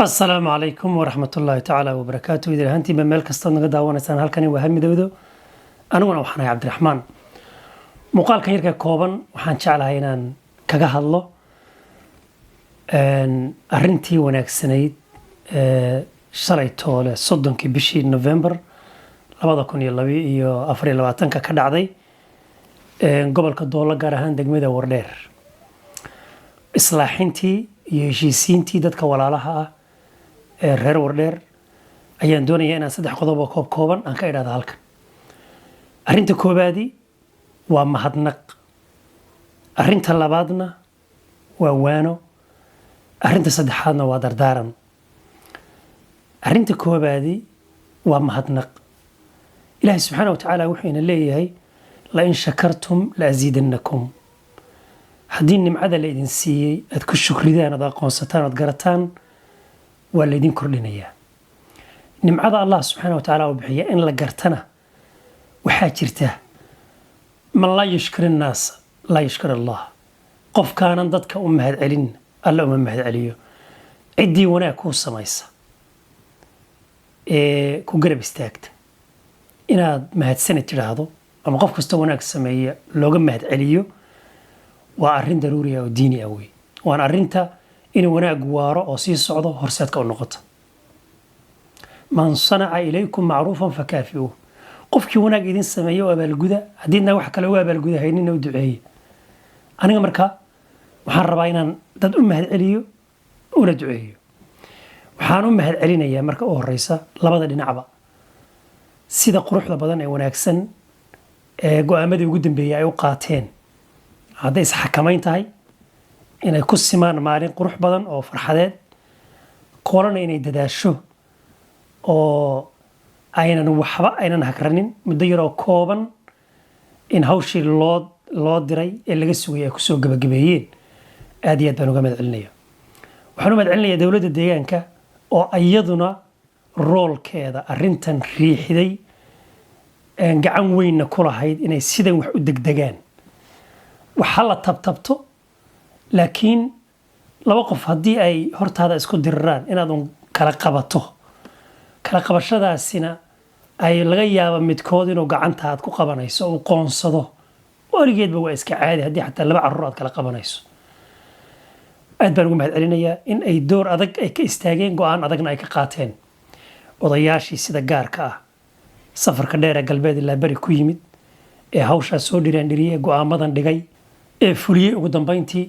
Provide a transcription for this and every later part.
السلام عليكم ورحمة الله تعالى وبركاته. إذا هنتي بملك استنى قد دعوانا سنة هالكني وهم دودو أنا وحنا عبد الرحمن مقال كان يركب كوبان وحن شعل هينان كجه الله أن أرنتي وناك سنيد شري طول صدق كبشي نوفمبر لبعض كوني اللبي يو أفريل لبعتن كدعدي قبل كدولة جارهان دقمة وردير إصلاحينتي يجيسينتي دتك ولا لها reer wardheer ayaan doonayaa inaan saddex qodob oo kooban aan ka idhaahdo halkan. Arrinta koobaadi waa mahadnaq. Arrinta labaadna waa waano. Arrinta saddexaadna waa dardaaran. Arrinta koobaadi waa mahadnaq. Ilaahay subxaanahu wa tacaala wuxuu ina leeyahay la in shakartum la aziidannakum. Haddii nimcada la idin siiyey aad ku shukridaan aad aqoonsataan aad garataan waa laydin kordhinayaa. Nimcada Allah subxaanahu wa tacaala uu bixiya in la gartana waxaa jirta man laa yashkuri nnaasa laa yashkuri Allah. Qofkaanan dadka u mahadcelin alla uma mahadceliyo. Ciddii wanaag kuu samaysa ee ku garab istaagta inaad mahadsanid tidhaahdo ama qof kasta wanaag sameeya looga mahadceliyo waa arrin daruuri ah oo diini ah wey. Waan arrinta in wanaag waaro oo sii socdo horseedka u noqoto. Man sanaca ilaykum macruufan fakaafi'uuh. Qofkii wanaag idin sameeyo oo abaalguda haddiidna wax kale u abaalguda haynina u duceeye. Aniga markaa waxaan rabaa inaan dad u mahadceliyo una duceeyo. Waxaan u mahadcelinayaa marka u horeysa labada dhinacba sida quruxda badan ee wanaagsan ee go'aamadii ugu dambeeyay ay u qaateen. Hadday isxakamayn tahay inay ku simaan maalin qurux badan oo farxadeed koolana inay dadaasho oo aynan waxba aynan hakranin muddo yaroo kooban in hawshii loo diray ee laga sugay ay kusoo gabagabeeyeen aad iyo aad baan uga mahadcelinayaa. Waxaan u mahadcelinayaa dowladda deegaanka oo iyaduna roolkeeda arrintan riixday gacan weynna ku lahayd inay sidan wax u degdegaan. waxa la tabtabto laakiin laba qof haddii ay hortaada isku diriraan inaad kala qabato kala qabashadaasina ay laga yaabo midkood inuu gacantaad ku qabanayso oo qoonsado waligeedba waa iska caadi haddii xataa laba carruur aad kala qabanayso. aad baan ugu mahadcelinayaa in ay door adag ay ka istaageen go'aan adagna ay ka qaateen odayaashii sida gaarka ah safarka dheer ee galbeed ilaa bari ku yimid ee hawshaas soo dhiriyay go'aamadan dhigay ee fuliyey ugu dambeyntii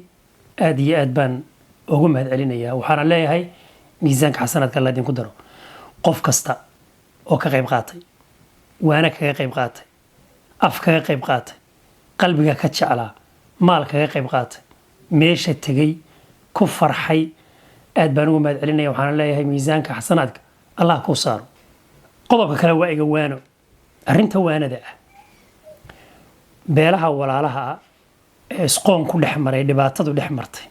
aad iyo aad baan ugu mahadcelinayaa. waxaana leeyahay miisaanka xasanaadka alla idinku daro qof kasta oo ka qayb qaatay waana kaga qayb qaatay af kaga qayb qaatay qalbiga ka jeclaa maal kaga qayb qaatay meesha tegay ku farxay aad baan ugu mahadcelinayaa. waxaana leeyahay miisaanka xasanaadka allah kuu saaro. qodobka kale waa iga waano. arrinta waanada ah beelaha walaalaha ah ee isqoon ku dhex maray dhibaatadu dhex martay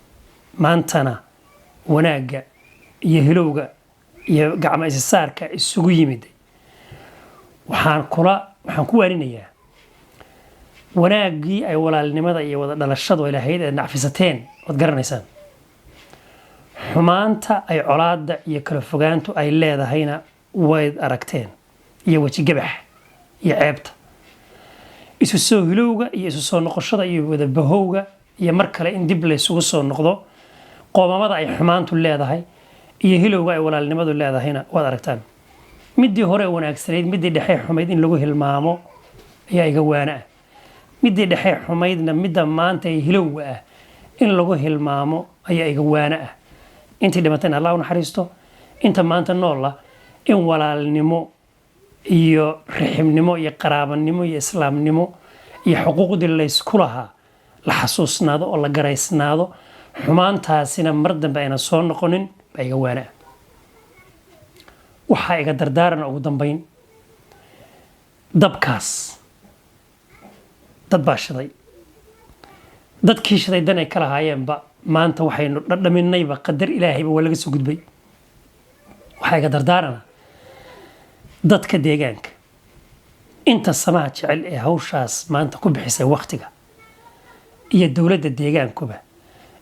maantana wanaagga iyo hilowga iyo gacmo isaarka isugu yimid waxaan ku waarinayaa wanaaggii ay walaalnimada iyo wada dhalashadu ay lahayd ee nacfisateen wad garanaysaan xumaanta ay colaadda iyo kala fogaantu ay leedahayna wayd aragteen iyo weji gabax iyo ceebta isu soo hilowga iyo isu soo noqoshada iyo wada bahowga iyo mar kale in dib la isugu soo noqdo qoomamada ay xumaantu leedahay iyo hilowga ay walaalnimadu leedahayna waad aragtaan. midii hore wanaagsanayd midii dhexe xumayd in lagu hilmaamo ayaa iga waana ah. midii dhexe xumaydna midda maanta ay hilowga ah in lagu hilmaamo ayaa iga waana ah. intii dhimatayna Allah u naxariisto inta maanta nool ah in walaalnimo iyo riximnimo iyo qaraabanimo iyo islaamnimo iyo xuquuqdii la isku lahaa la xasuusnaado oo la garaysnaado xumaantaasina mar dambe ayna soo noqonin baa iga waana. waxaa iga dardaaran ugu dambeyn dabkaas dad baa shiday dadkii shiday dan ay ka lahaayeenba maanta waxaynu dhadhaminayba qadar ilaahayba waa laga soo gudbay. waxaa iga dardaarana dadka deegaanka inta samaha jecel ee hawshaas maanta ku bixisay waqtiga iyo dowladda deegaankuba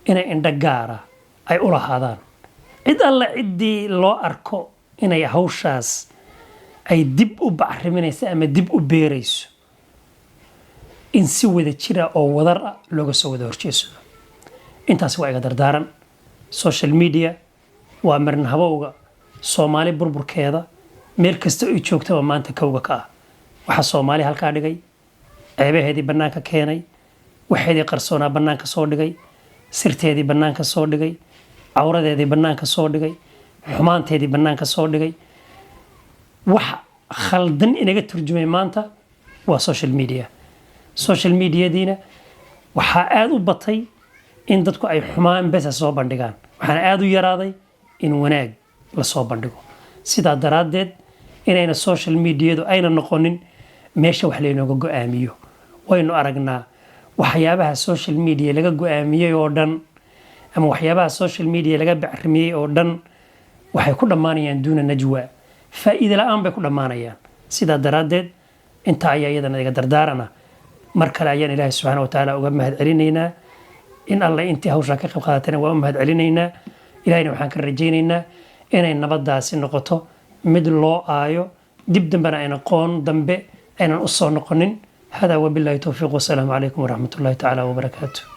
inay indho gaara ay u lahaadaan cid alla ciddii loo arko inay hawshaas ay dib u bacriminayso ama dib u beerayso in si wada jira oo wadar ah looga soo wada horjeeso intaas waa iga dardaaran social media waa marin habowga Soomaali burburkeeda meel kasta ay joogto maanta kawga ka ah waxa Soomaali halka dhigay ceebaheedii banaanka keenay waxeedii qarsoona banaanka soo dhigay sirteedii banaanka soo dhigay awradeedii banaanka soo dhigay xumaanteedii banaanka soo dhigay wax khaldan inaga turjumay maanta waa social media diina waxa aad u batay in dadku ay xumaan bes soo bandhigaan waxaan aad u yaraaday in wanaag la soo bandhigo sida daraadeed inayna social media ayna noqonin meesha wax leeynooga go'aamiyo waynu aragnaa waxyaabaha social media laga go'aamiyay oo dhan ama waxyaabaha social media laga bacrimiyay oo dhan waxay ku dhamaanayaan duuna najwa faa'iido la'aan bay ku dhamaanayaan sida daraadeed inta ayaa iyadana iga dardaarana mar kale ayaan Ilaahay subhanahu wa ta'ala uga mahad celinaynaa in Allah intii hawsha ka qayb qaadatayna waa mahad celinaynaa Ilaahayna waxaan ka rajaynaynaa inay nabadaasi noqoto mid loo aayo dib dambana ayna qoon dambe aynan u soo noqonin hada wabillahi tawfiiq wa salaamu alaykum wa rahmatullahi ta'ala wa barakatuh